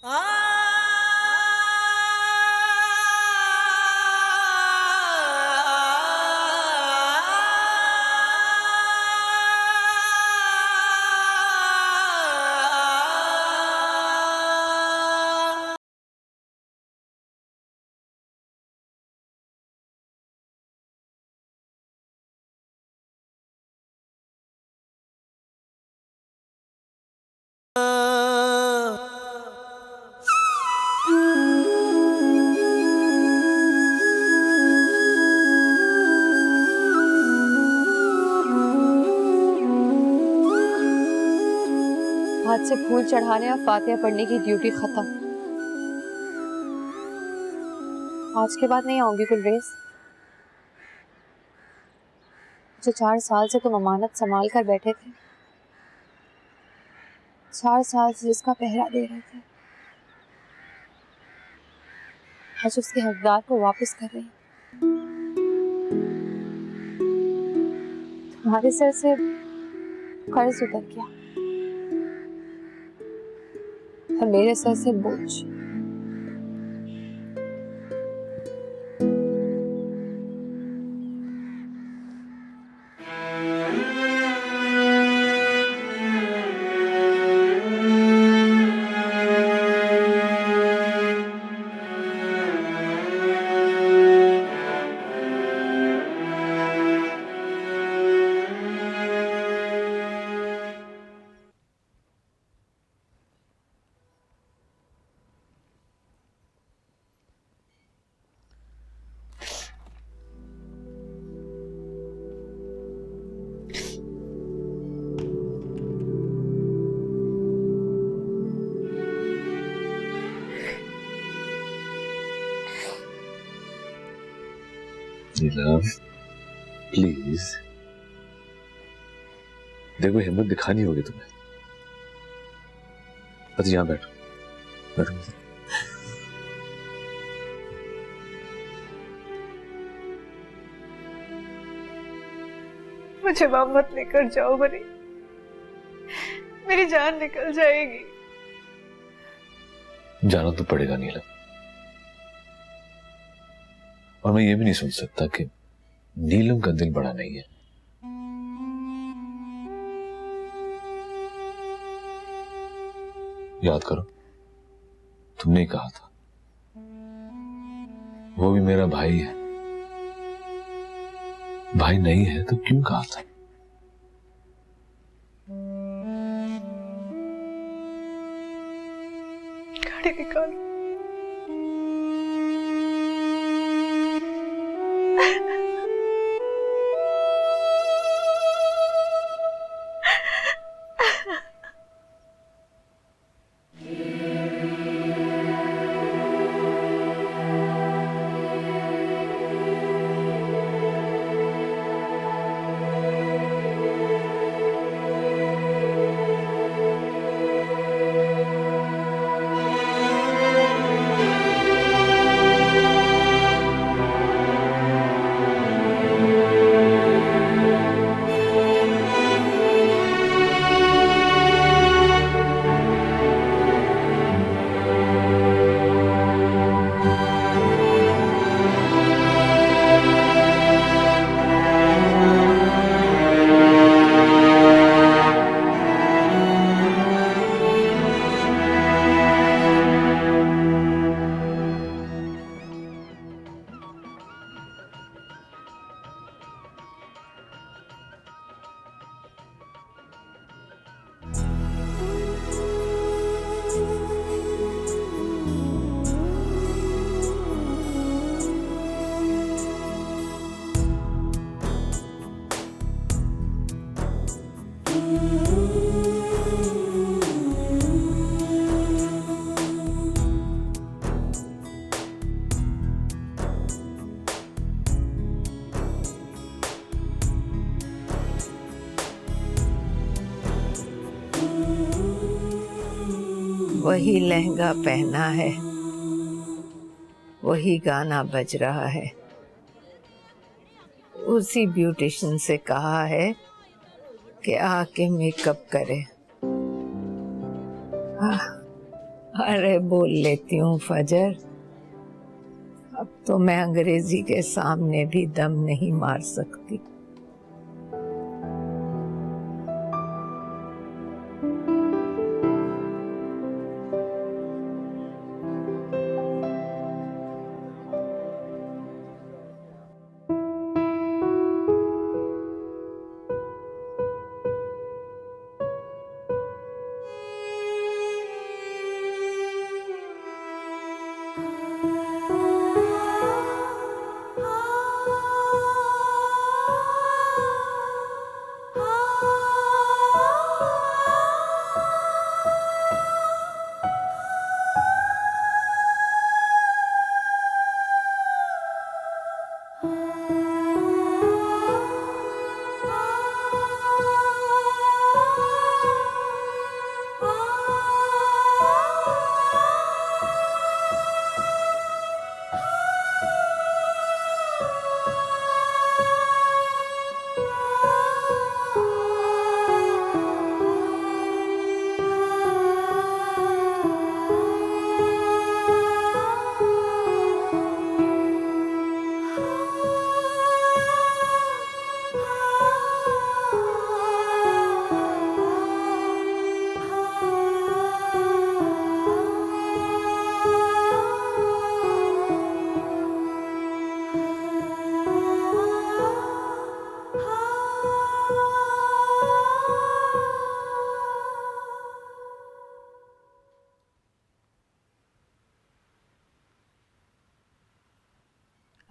हाथ से फूल चढ़ाने और फातिहा पढ़ने की ड्यूटी खत्म। आज के बाद नहीं आऊंगी गुलरेज। जो 4 साल से तुम अमानत संभाल कर बैठे थे, 4 साल से जिसका पहरा दे रहे थे, आज उसके हकदार को वापस कर रही। तुम्हारे सर से कर्ज उतर गया और मेरे सर से बोझ। नीलम, प्लीज देखो, हिम्मत दिखानी होगी तुम्हें। बस यहाँ बैठो, बैठो। मुझे वहां मत लेकर जाओ बनी, मेरी जान निकल जाएगी। जाना तो पड़ेगा नीलम, और मैं ये भी नहीं सोच सकता कि नीलम का दिल बड़ा नहीं है। याद करो, तुमने ही कहा था वो भी मेरा भाई है। भाई नहीं है तो क्यों कहा था? गाड़ी निकालो। वही लहंगा पहना है, वही गाना बज रहा है, उसी ब्यूटिशियन से कहा है कि आके मेकअप करे। अरे बोल लेती हूँ फजर। अब तो मैं अंग्रेजी के सामने भी दम नहीं मार सकती।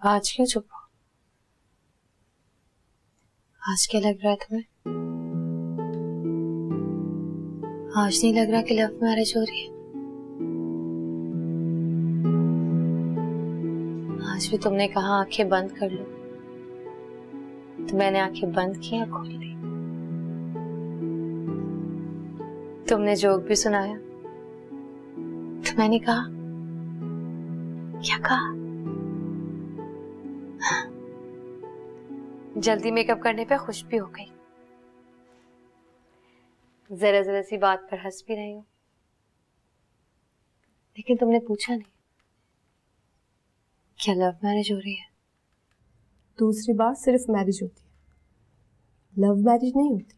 आज क्यों चुप हो? आज क्या लग रहा है तुम्हें? आज नहीं लग रहा कि लव मैरिज हो रही है? आज भी तुमने कहा आंखें बंद कर लो, तो मैंने आंखें बंद की या खोल ली? तुमने जोक भी सुनाया तो मैंने कहा, क्या कहा? जल्दी मेकअप करने पे खुश भी हो गई, जरा जरा सी बात पर हंस भी रही हूं, लेकिन तुमने पूछा नहीं क्या लव मैरिज हो रही है? दूसरी बार सिर्फ मैरिज होती है, लव मैरिज नहीं होती।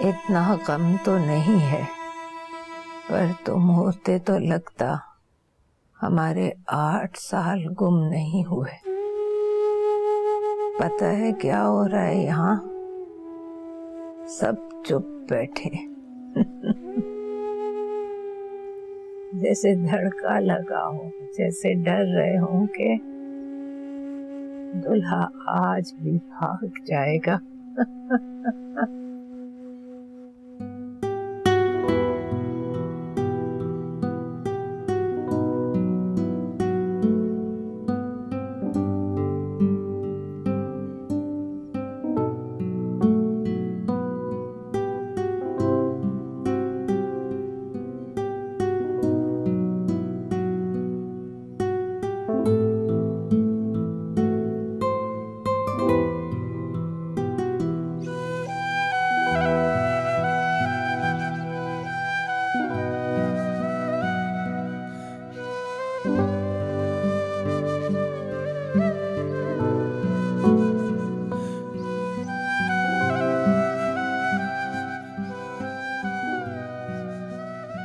इतना गम तो नहीं है, पर तुम होते तो लगता हमारे 8 साल गुम नहीं हुए। पता है क्या हो रहा है यहाँ? सब चुप बैठे जैसे धड़का लगा हो, जैसे डर रहे हो कि दुल्हा आज भी भाग जाएगा।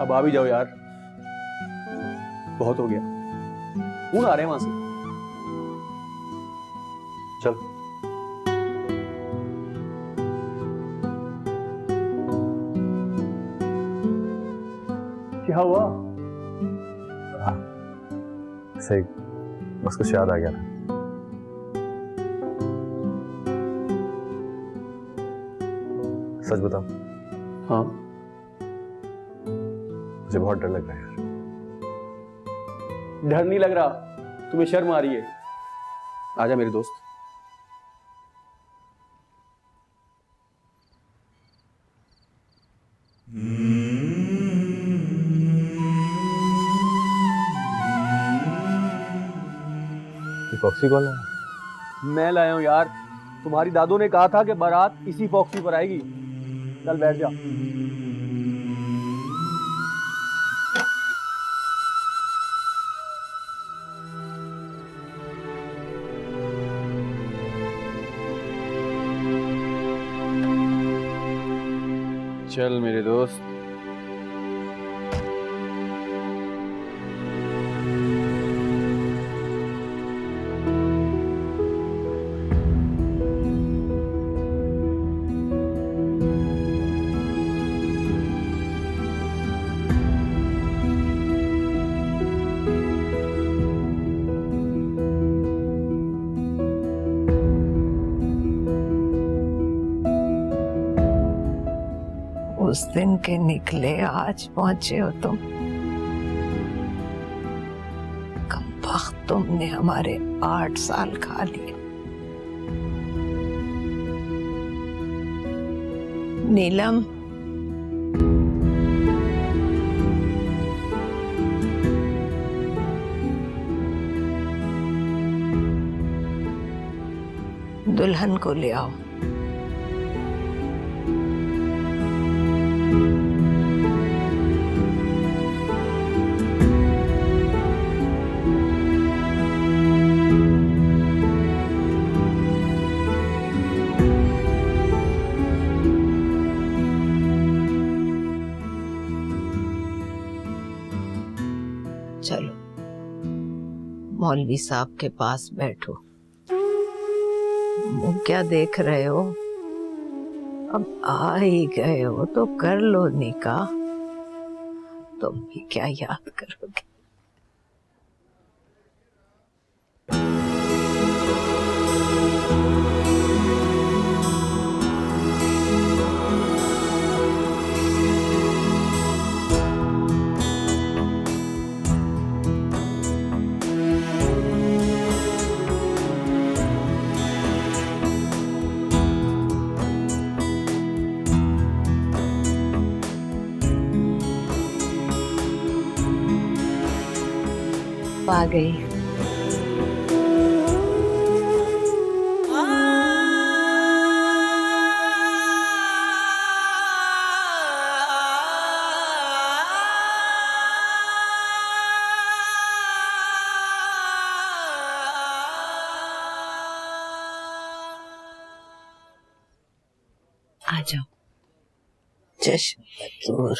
अब आ भी जाओ यार, बहुत हो गया। कौन आ रहे हैं वहां से? चल। क्या हुआ? सही, बस कुछ याद आ गया था। सच बताओ। हाँ, मुझे बहुत डर लग रहा है यार। डर नहीं लग रहा? तुम्हें शर्म आ रही है? आजा मेरे दोस्त। इपॉक्सी कौन है? मैं लाया हूं यार। तुम्हारी दादू ने कहा था कि बारात इसी फॉक्सी पर आएगी। चल बैठ जा। चल मेरे दोस्त। उस दिन के निकले आज पहुंचे हो तुम। कमबख्त, तुमने हमारे 8 साल खा लिए। नीलम, दुल्हन को ले आओ। चलो मौलवी साहब के पास बैठो। वो क्या देख रहे हो? अब आ ही गए हो तो कर लो निकाह। तुम भी क्या याद करोगे? आ गई। आ जाओ। चश्म दूर।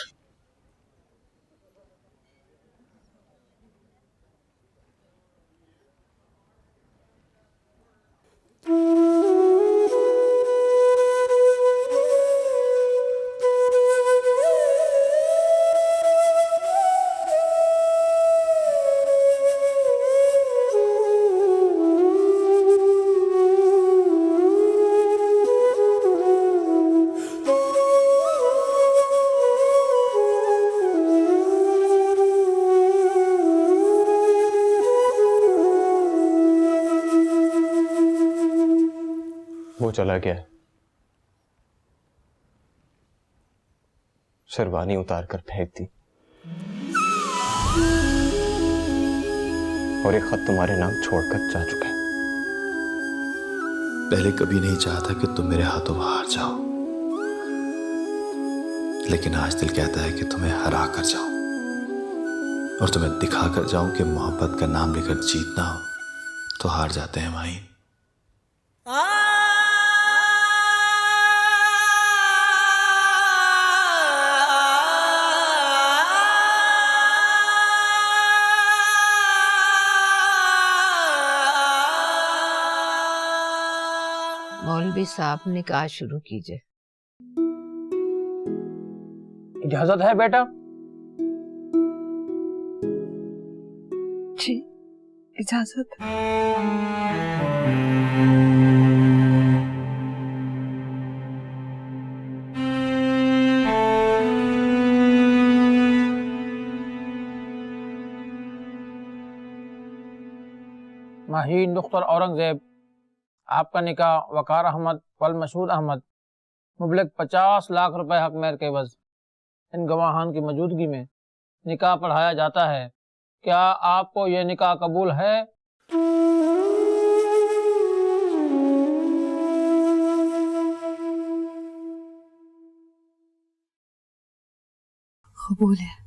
वो चला गया। शेरवानी उतार कर फेंक दी और एक खत तुम्हारे नाम छोड़कर जा चुका है। पहले कभी नहीं चाहता कि तुम मेरे हाथों हार जाओ, लेकिन आज दिल कहता है कि तुम्हें हरा कर जाऊं और तुम्हें दिखा कर जाऊं कि मोहब्बत का नाम लेकर जीतना हो तो हार जाते हैं माही। मौलवी साहब निकाह शुरू कीजिए। इजाजत है बेटा? जी इजाजत। माहीन डॉक्टर औरंगजेब, आपका निकाह वकार अहमद वल मशहूद अहमद मुबलग 50 लाख रुपए हक मेहर के एवज इन गवाहान की मौजूदगी में निकाह पढ़ाया जाता है। क्या आपको ये निकाह कबूल है? कबूल है।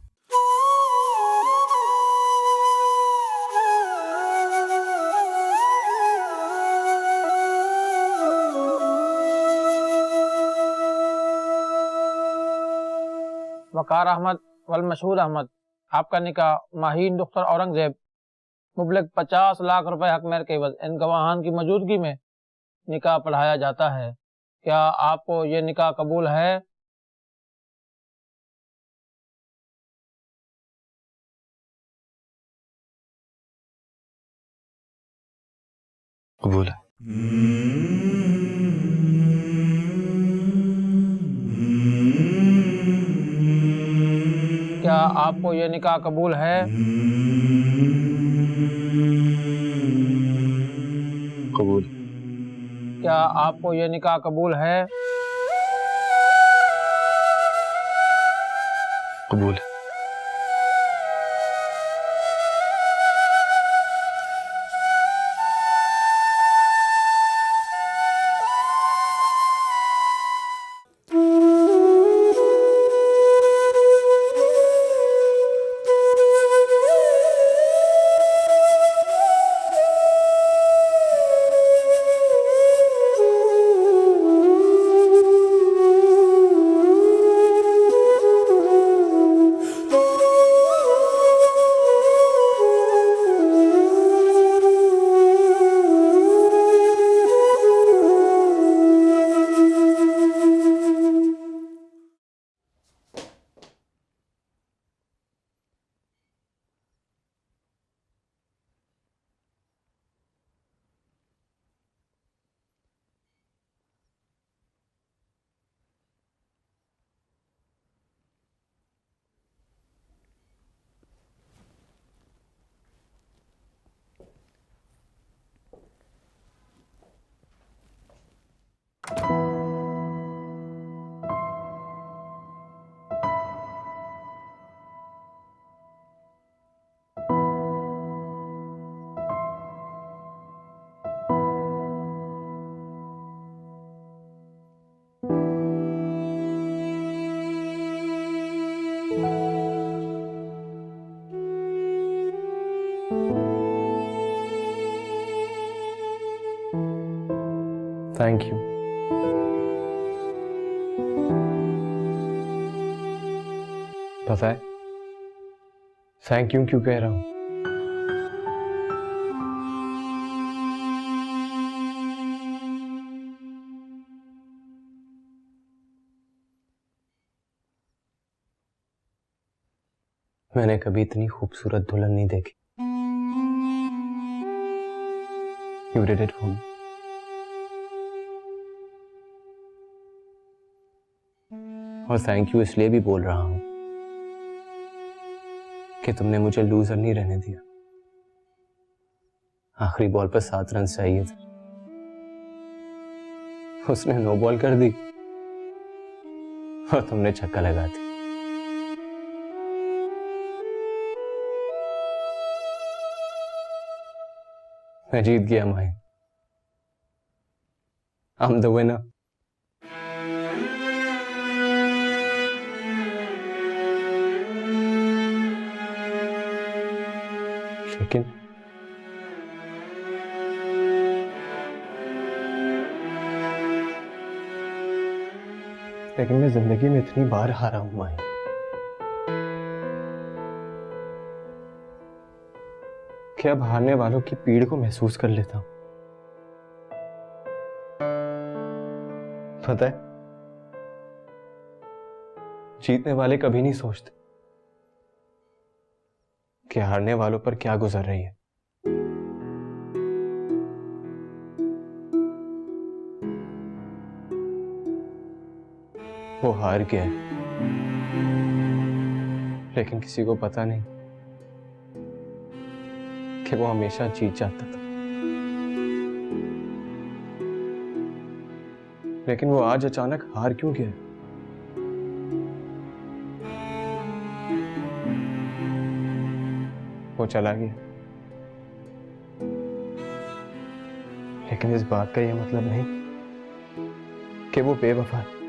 वकार अहमद वल मशहूद अहमद, आपका निकाह माहीन डॉक्टर औरंगजेब मुबलग 50 लाख रुपए हक मेहर के एवज इन गवाहान की मौजूदगी में निकाह पढ़ाया जाता है। क्या आपको ये निकाह कबूल है? कबूल है। क्या आपको ये निकाह कबूल है? कबूल। क्या आपको ये निकाह कबूल है? कबूल है। Thank you. पता है थैंक यू क्यों कह रहा हूं? मैंने कभी इतनी खूबसूरत दुल्हन नहीं देखी। You did it for me. और थैंक यू इसलिए भी बोल रहा हूं कि तुमने मुझे लूजर नहीं रहने दिया। आखिरी बॉल पर 7 रन चाहिए थे, उसने नो बॉल कर दी और तुमने छक्का लगा दी। मैं जीत गया माही। I'm the winner. लेकिन मैं जिंदगी में इतनी बार हारा हूं माही, कि अब हारने वालों की पीड़ को महसूस कर लेता हूं। पता है जीतने वाले कभी नहीं सोचते कि हारने वालों पर क्या गुजर रही है। वो हार गया है, लेकिन किसी को पता नहीं कि वो हमेशा जीत जाता था। लेकिन वो आज अचानक हार क्यों गया? वो चला गया, लेकिन इस बात का यह मतलब नहीं कि वो बेवफा है।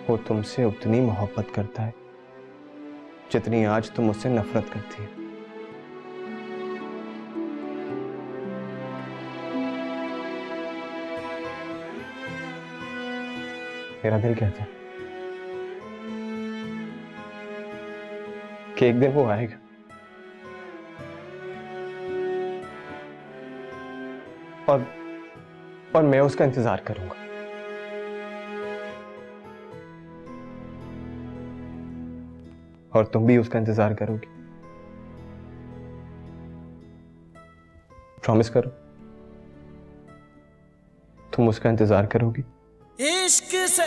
वो तुमसे उतनी मोहब्बत करता है जितनी आज तुम उससे नफरत करती है। मेरा दिल कहता है कि एक दिन वो आएगा और मैं उसका इंतजार करूंगा। और तुम भी उसका इंतजार करोगी। प्रॉमिस करो, तुम उसका इंतजार करोगी। इश्क से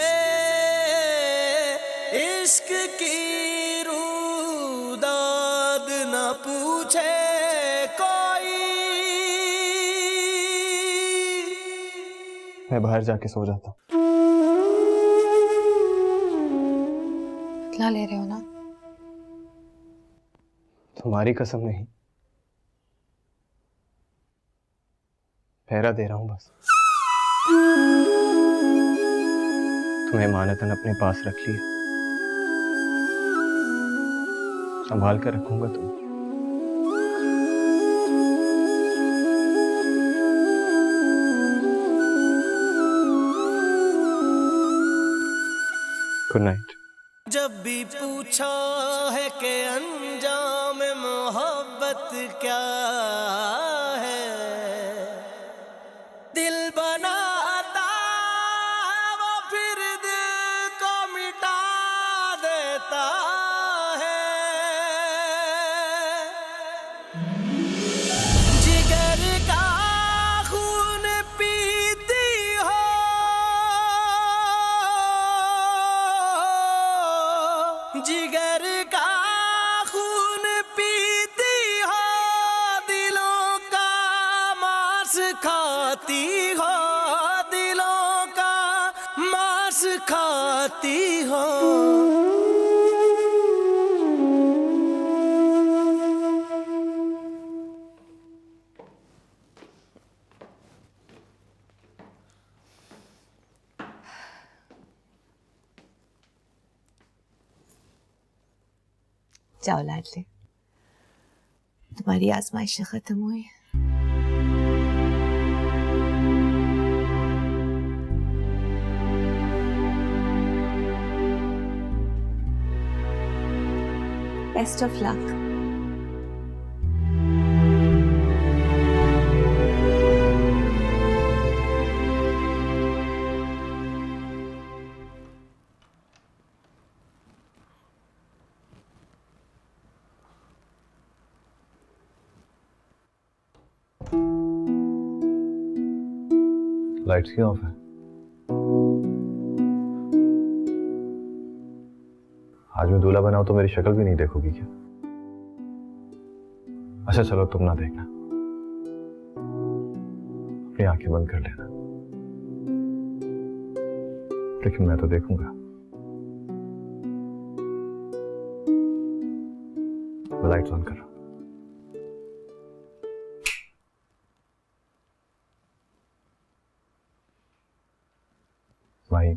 इश्क की रूदाद न पूछे कोई। मैं बाहर जाके सो जाता हूँ। बदला ले रहे हो ना? तुम्हारी कसम नहीं, पहरा दे रहा हूं बस। तुम्हें मानतन अपने पास रख लिया, संभाल कर रखूंगा तुम। Good night. जब भी पूछा है कि अंजाम मोहब्बत क्या है, दिल बनाता वो फिर दिल को मिटा देता है। जिगर का खून पीती हो, जिगर का खून पीती हो, दिलों का मांस खाती हो, दिलों का मांस खाती हो। जाओ लाडले, तुम्हारी आजमाइश खत्म हुई। Best of luck. लाइट्स क्यों ऑफ है? आज मैं दूल्हा बनाऊं तो मेरी शक्ल भी नहीं देखोगी क्या? अच्छा चलो, तुम ना देखना, अपनी आंखें बंद कर लेना, लेकिन मैं तो देखूंगा। मैं लाइट्स ऑन कर रहा हूं। भाई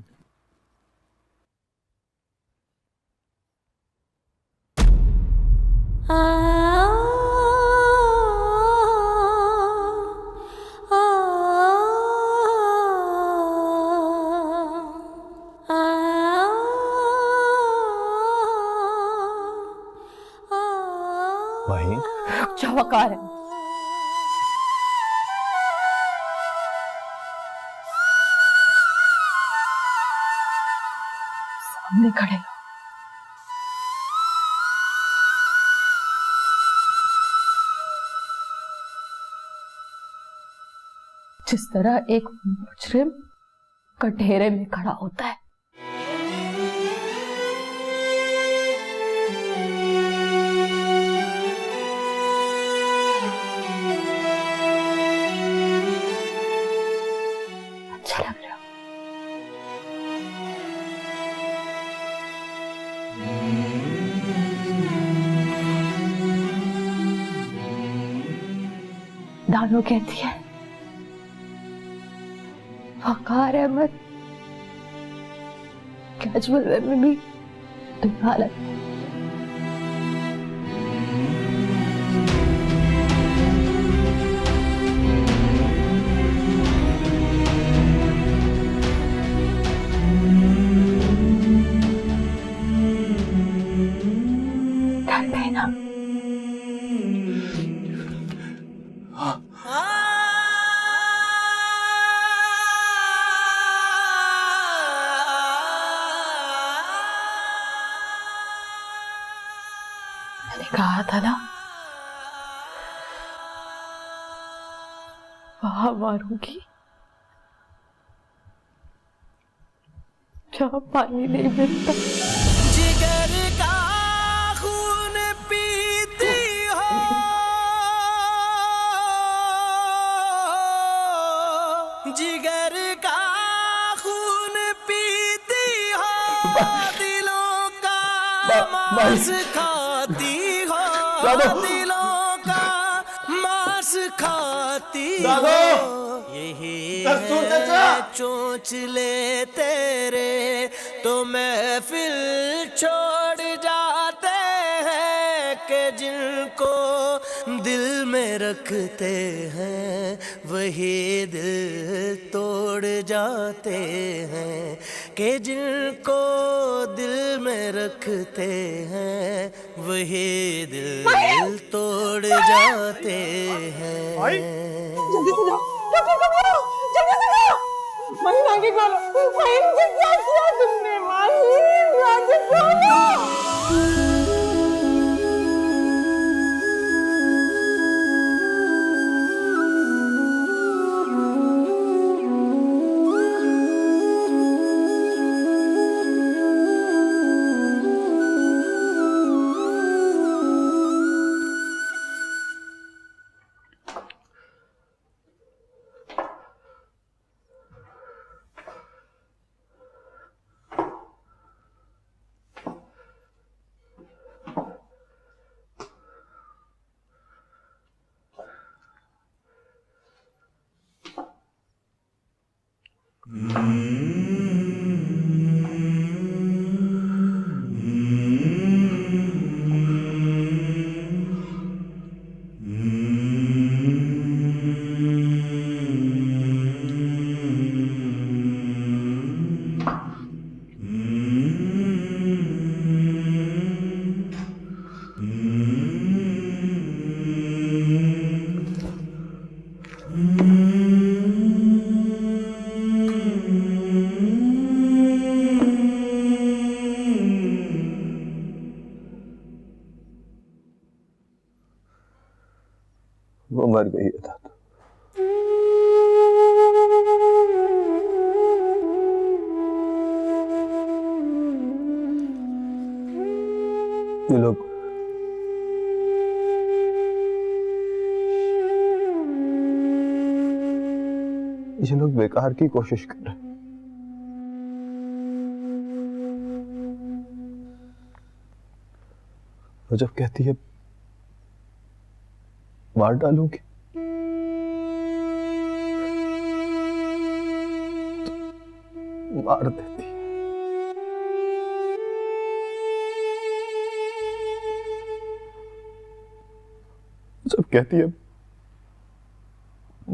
भाई क्या वकार है? सामने खड़े लो। जिस तरह एक मुजरिम कटहरे में खड़ा होता है, अच्छा लग रहा। दानो कहती है वकार अहमद कैजुअल वेयर में भी दुल्हा लगता है। मैंने कहा था ना वहां मारूंगी जहां पानी नहीं मिलता। जिगर का खून पीती हो, जिगर का खून पीती हो, दिलों का मांस खाती हो, दिलों का मांस खाती हो। यही है चोंच ले तेरे तो महफिल छोड़ जाते हैं कि जिनको दिल में रखते हैं वही दिल तोड़ जाते हैं, कि जिनको दिल में रखते हैं वही दिल तोड़ जाते हैं। जल्दी से जाओ, जल्दी से जाओ, जल्दी से जाओ। महीन आगे खोलो, महीन से क्या किया तुमने? महीन आगे खोलो। वो मर गई है दादू। ये लोग बेकार की कोशिश कर रहे हैं। वो जब कहती है मार डालूंगी तो मार देती है। जब कहती है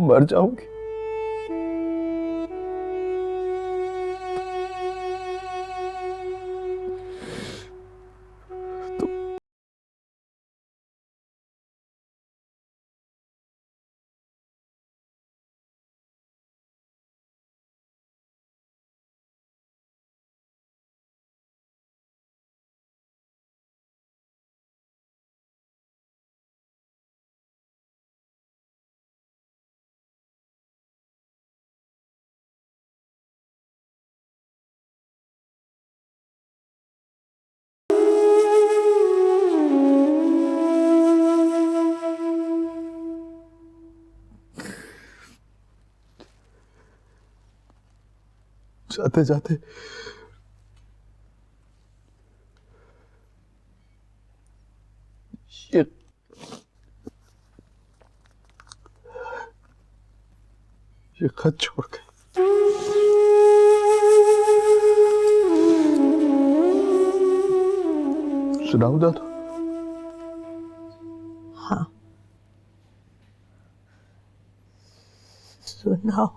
मर जाऊंगी जाते जाते ये खत छोड़ गई। सुनाऊं दादू? हाँ, सुनाओ।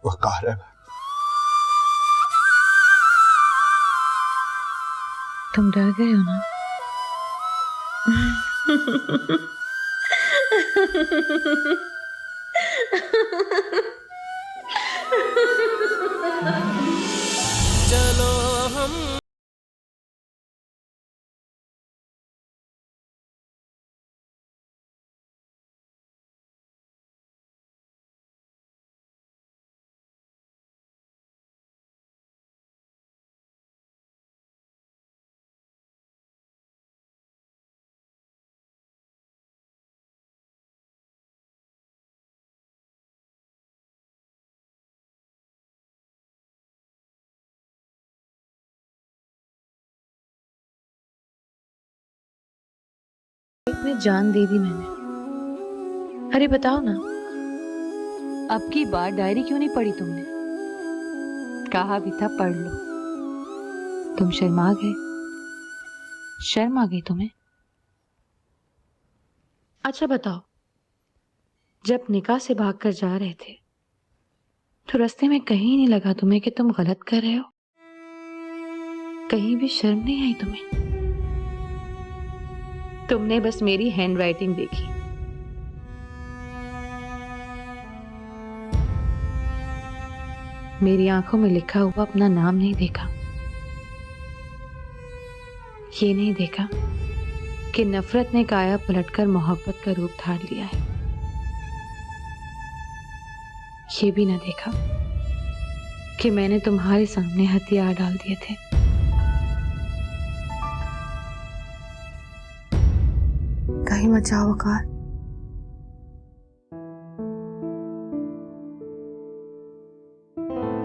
वकार है। तुम डर गए हो ना? चलो हम में जान दे दी मैंने। अरे बताओ ना, अब की बार डायरी क्यों नहीं पढ़ी तुमने? कहा भी था पढ़ लो। तुम शर्मा गए। शर्म आ गई तुम्हें? अच्छा बताओ, जब निकाह से भागकर जा रहे थे तो रास्ते में कहीं नहीं लगा तुम्हें कि तुम गलत कर रहे हो? कहीं भी शर्म नहीं आई तुम्हें? तुमने बस मेरी हैंडराइटिंग देखी। मेरी आंखों में लिखा हुआ अपना नाम नहीं देखा। ये नहीं देखा कि नफरत ने काया पलटकर मोहब्बत का रूप धार लिया है। ये भी ना देखा कि मैंने तुम्हारे सामने हथियार डाल दिए थे। कहीं मत जाओ वकार।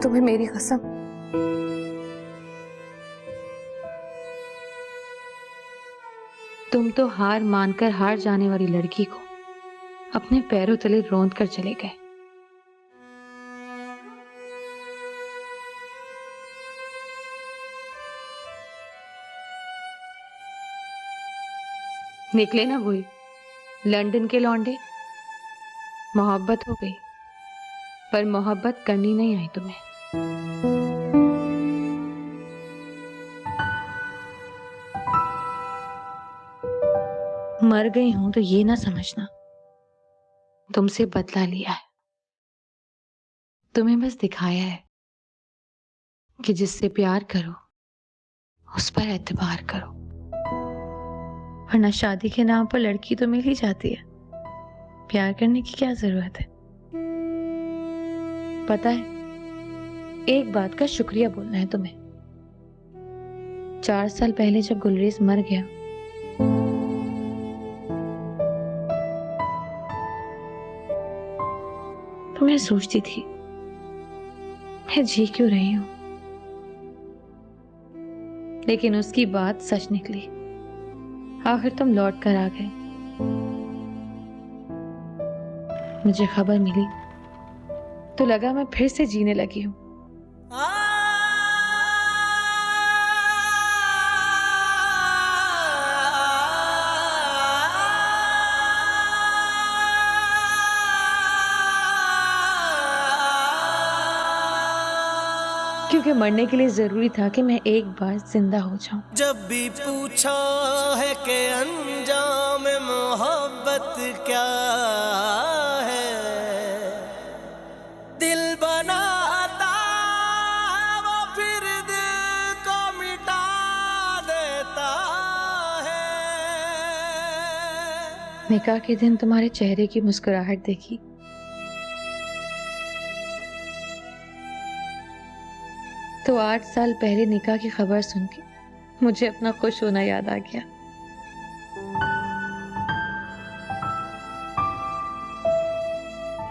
तुम्हें मेरी कसम। तुम तो हार मानकर हार जाने वाली लड़की को अपने पैरों तले रौंद कर चले गए। निकले ना वही लंदन के लौंडे। मोहब्बत हो गई, पर मोहब्बत करनी नहीं आई तुम्हें। मर गई हूं तो ये ना समझना तुमसे बदला लिया है। तुम्हें बस दिखाया है कि जिससे प्यार करो उस पर एतबार करो, वरना शादी के नाम पर लड़की तो मिल ही जाती है। प्यार करने की क्या जरूरत है? पता है, एक बात का शुक्रिया बोलना है तुम्हें। 4 साल पहले जब गुलरेज मर गया तो मैं सोचती थी मैं जी क्यों रही हूं, लेकिन उसकी बात सच निकली। आखिर तुम लौट कर आ गए। मुझे खबर मिली तो लगा मैं फिर से जीने लगी हूं। क्योंकि मरने के लिए जरूरी था कि मैं एक बार जिंदा हो जाऊं। जब भी पूछा है कि अंजाम मोहब्बत क्या है, दिल बनाता वो फिर दिल को मिटा देता है। निकाह के दिन तुम्हारे चेहरे की मुस्कुराहट देखी तो 8 साल पहले निकाह की खबर सुन के मुझे अपना खुश होना याद आ गया।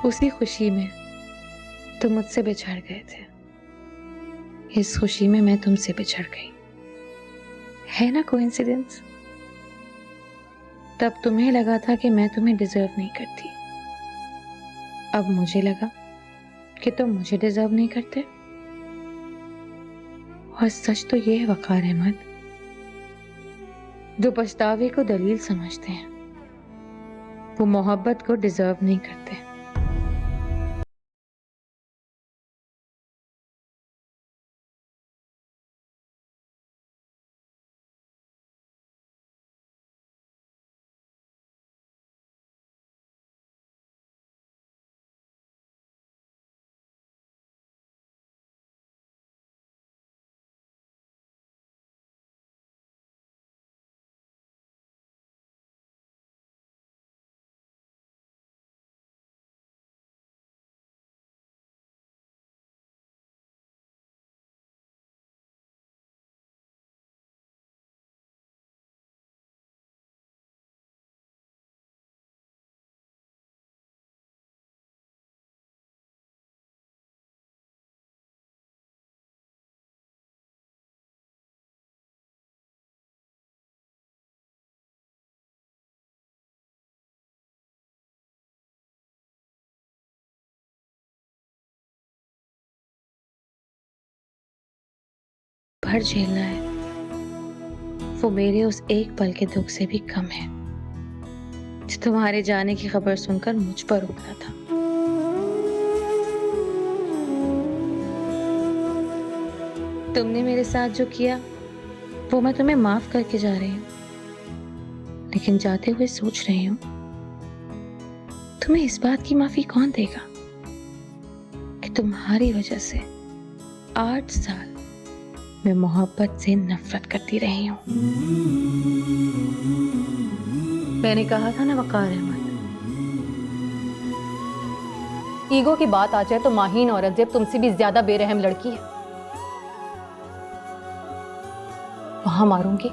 उसी खुशी में तुम मुझसे बिछड़ गए थे, इस खुशी में मैं तुमसे बिछड़ गई। है ना कोइंसिडेंस? तब तुम्हें लगा था कि मैं तुम्हें डिजर्व नहीं करती, अब मुझे लगा कि तुम मुझे डिजर्व नहीं करते। और सच तो ये है वकार अहमद, जो पछतावे को दलील समझते हैं वो मोहब्बत को डिजर्व नहीं करते। भर झेलना है वो मेरे उस एक पल के दुख से भी कम है जो तुम्हारे जाने की खबर सुनकर मुझ पर उतरा था। तुमने मेरे साथ जो किया वो मैं तुम्हें माफ करके जा रही हूँ, लेकिन जाते हुए सोच रही हूँ तुम्हें इस बात की माफी कौन देगा कि तुम्हारी वजह से 8 साल मैं मोहब्बत से नफरत करती रही हूँ। मैंने कहा था ना वकार अहमद, ईगो की बात आ जाए तो माहीन औरंगजेब तुमसे भी ज्यादा बेरहम लड़की है, वहां मारूंगी।